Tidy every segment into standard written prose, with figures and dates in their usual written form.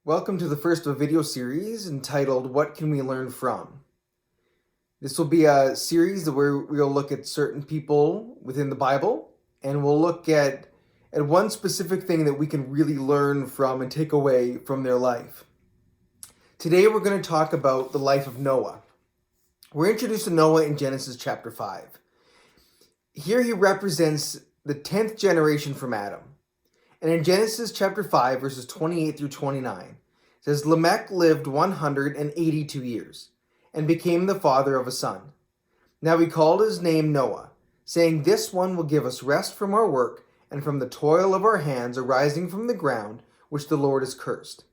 Welcome to the first of a video series entitled, What Can We Learn From? This will be a series where we'll look at certain people within the Bible, and we'll look at one specific thing that we can really learn from and take away from their life. Today we're going to talk about the life of Noah. We're introduced to Noah in Genesis chapter 5. Here he represents the 10th generation from Adam. And in Genesis chapter 5, verses 28 through 29, it says, Lamech lived 182 years, and became the father of a son. Now he called his name Noah, saying, This one will give us rest from our work, and from the toil of our hands arising from the ground, which the Lord has cursed.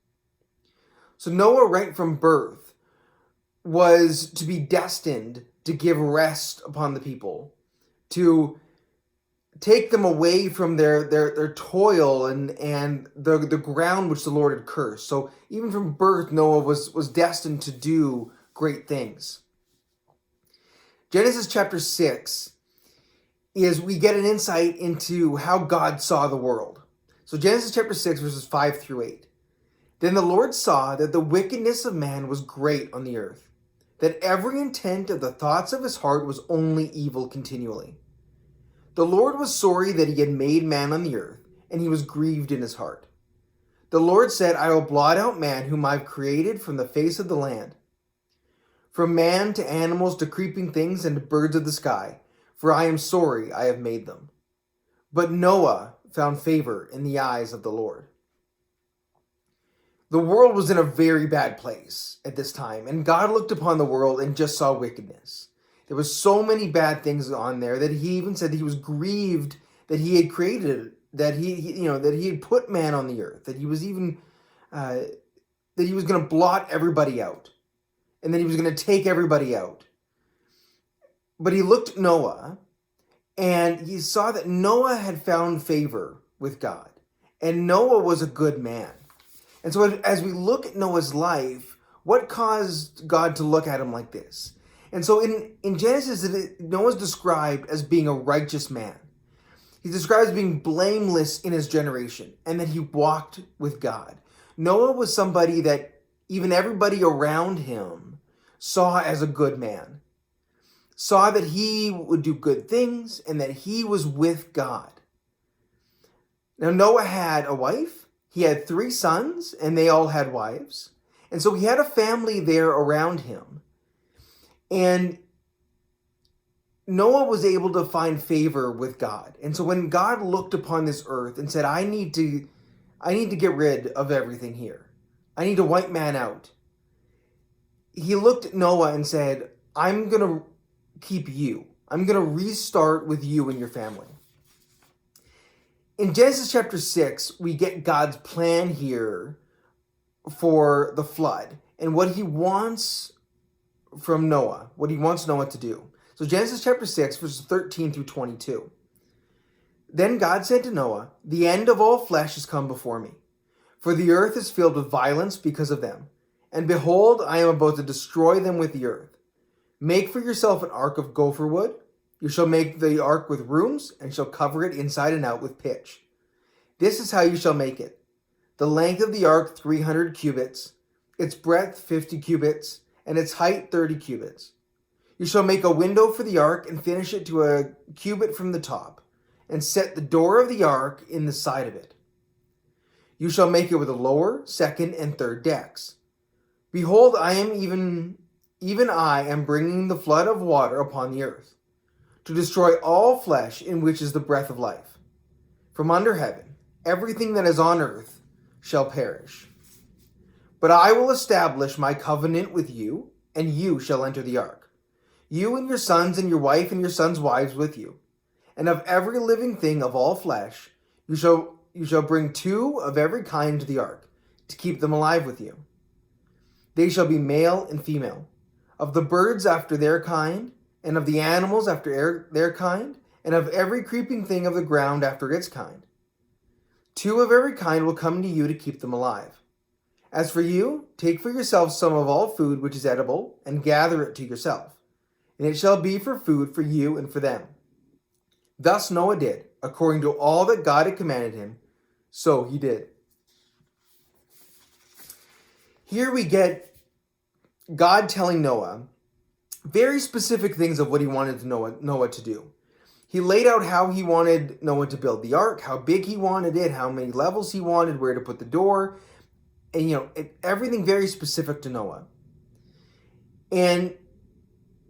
So Noah, right from birth, was to be destined to give rest upon the people, to take them away from their toil and the ground which the Lord had cursed. So even from birth, Noah was destined to do great things. Genesis chapter 6 is we get an insight into how God saw the world. So Genesis chapter 6, verses 5 through 8. Then the Lord saw that the wickedness of man was great on the earth, that every intent of the thoughts of his heart was only evil continually. The Lord was sorry that he had made man on the earth, and he was grieved in his heart. The Lord said, I will blot out man whom I've created from the face of the land, from man to animals to creeping things and to birds of the sky, for I am sorry I have made them. But Noah found favor in the eyes of the Lord. The world was in a very bad place at this time, and God looked upon the world and just saw wickedness. There was so many bad things on there that he even said he was grieved that he had created, that he had put man on the earth, that he was even that he was going to blot everybody out, and that he was going to take everybody out. But he looked at Noah, and he saw that Noah had found favor with God, and Noah was a good man. And so as we look at Noah's life, what caused God to look at him like this? And so in Genesis, Noah's described as being a righteous man. He's described as being blameless in his generation, and that he walked with God. Noah was somebody that even everybody around him saw as a good man, saw that he would do good things, and that he was with God. Now Noah had a wife. He had 3 sons, and they all had wives. And so he had a family there around him. And Noah was able to find favor with God. And so when God looked upon this earth and said, I need to get rid of everything here. I need to wipe man out. He looked at Noah and said, I'm going to keep you. I'm going to restart with you and your family. In Genesis chapter 6, we get God's plan here for the flood and what he wants from Noah, what he wants Noah to do. So Genesis chapter 6, verses 13 through 22. Then God said to Noah, The end of all flesh has come before me, for the earth is filled with violence because of them. And behold, I am about to destroy them with the earth. Make for yourself an ark of gopher wood. You shall make the ark with rooms, and shall cover it inside and out with pitch. This is how you shall make it. The length of the ark 300 cubits, its breadth 50 cubits, and its height 30 cubits. You shall make a window for the ark, and finish it to a cubit from the top, and set the door of the ark in the side of it. You shall make it with a lower, second, and third decks. Behold, even I am bringing the flood of water upon the earth, to destroy all flesh in which is the breath of life. From under heaven, everything that is on earth shall perish. But I will establish my covenant with you, and you shall enter the ark, you and your sons and your wife and your sons' wives with you. And of every living thing of all flesh, you shall bring 2 of every kind to the ark, to keep them alive with you. They shall be male and female, of the birds after their kind, and of the animals after their kind, and of every creeping thing of the ground after its kind. 2 of every kind will come to you to keep them alive. As for you, take for yourself some of all food which is edible, and gather it to yourself, and it shall be for food for you and for them. Thus Noah did, according to all that God had commanded him, so he did. Here we get God telling Noah very specific things of what he wanted Noah to do. He laid out how he wanted Noah to build the ark, how big he wanted it, how many levels he wanted, where to put the door, and everything very specific to Noah. And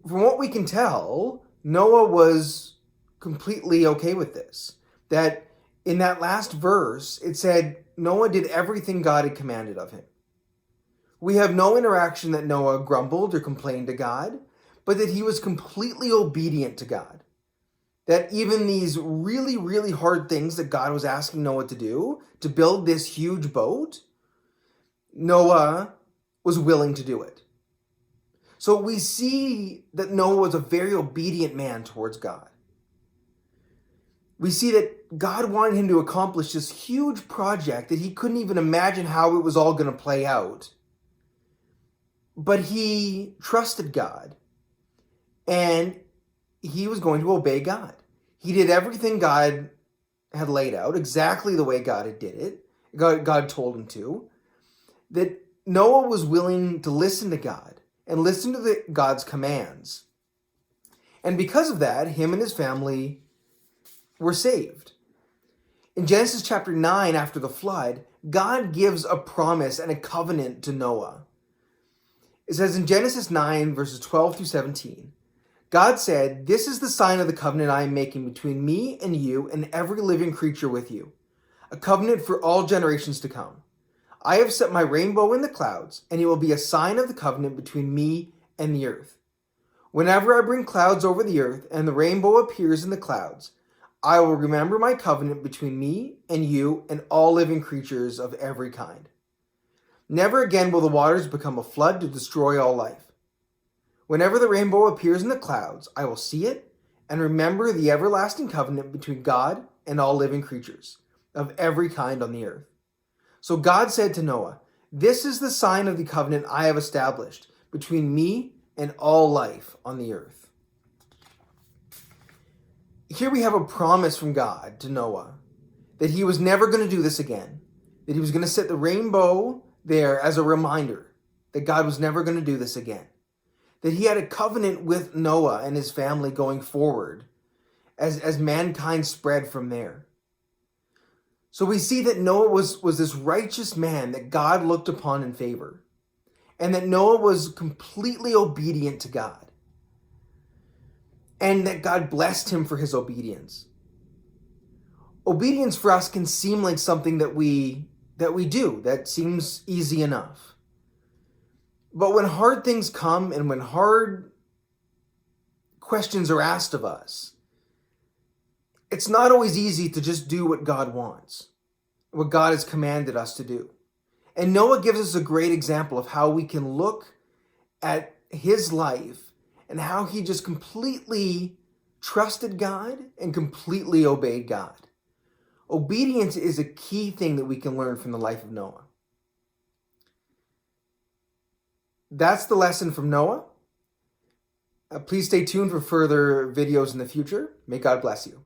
from what we can tell, Noah was completely okay with this. That in that last verse, it said Noah did everything God had commanded of him. We have no interaction that Noah grumbled or complained to God, but that he was completely obedient to God. That even these really, really hard things that God was asking Noah to do, to build this huge boat, Noah was willing to do it. So we see that Noah was a very obedient man towards God. We see that God wanted him to accomplish this huge project that he couldn't even imagine how it was all going to play out. But he trusted God, and he was going to obey God. He did everything God had laid out, exactly the way God had did it. God told him to. That Noah was willing to listen to God and listen to God's commands. And because of that, him and his family were saved. In Genesis chapter 9, after the flood, God gives a promise and a covenant to Noah. It says in Genesis 9, verses 12 through 17, God said, "This is the sign of the covenant I am making between me and you and every living creature with you, a covenant for all generations to come. I have set my rainbow in the clouds, and it will be a sign of the covenant between me and the earth. Whenever I bring clouds over the earth and the rainbow appears in the clouds, I will remember my covenant between me and you and all living creatures of every kind. Never again will the waters become a flood to destroy all life. Whenever the rainbow appears in the clouds, I will see it and remember the everlasting covenant between God and all living creatures of every kind on the earth." So God said to Noah, "This is the sign of the covenant I have established between me and all life on the earth." Here we have a promise from God to Noah that he was never going to do this again, that he was going to set the rainbow there as a reminder that God was never going to do this again, that he had a covenant with Noah and his family going forward as mankind spread from there. So we see that Noah was this righteous man that God looked upon in favor, and that Noah was completely obedient to God, and that God blessed him for his obedience. Obedience for us can seem like something that we do, that seems easy enough. But when hard things come and when hard questions are asked of us, it's not always easy to just do what God wants, what God has commanded us to do. And Noah gives us a great example of how we can look at his life and how he just completely trusted God and completely obeyed God. Obedience is a key thing that we can learn from the life of Noah. That's the lesson from Noah. Please stay tuned for further videos in the future. May God bless you.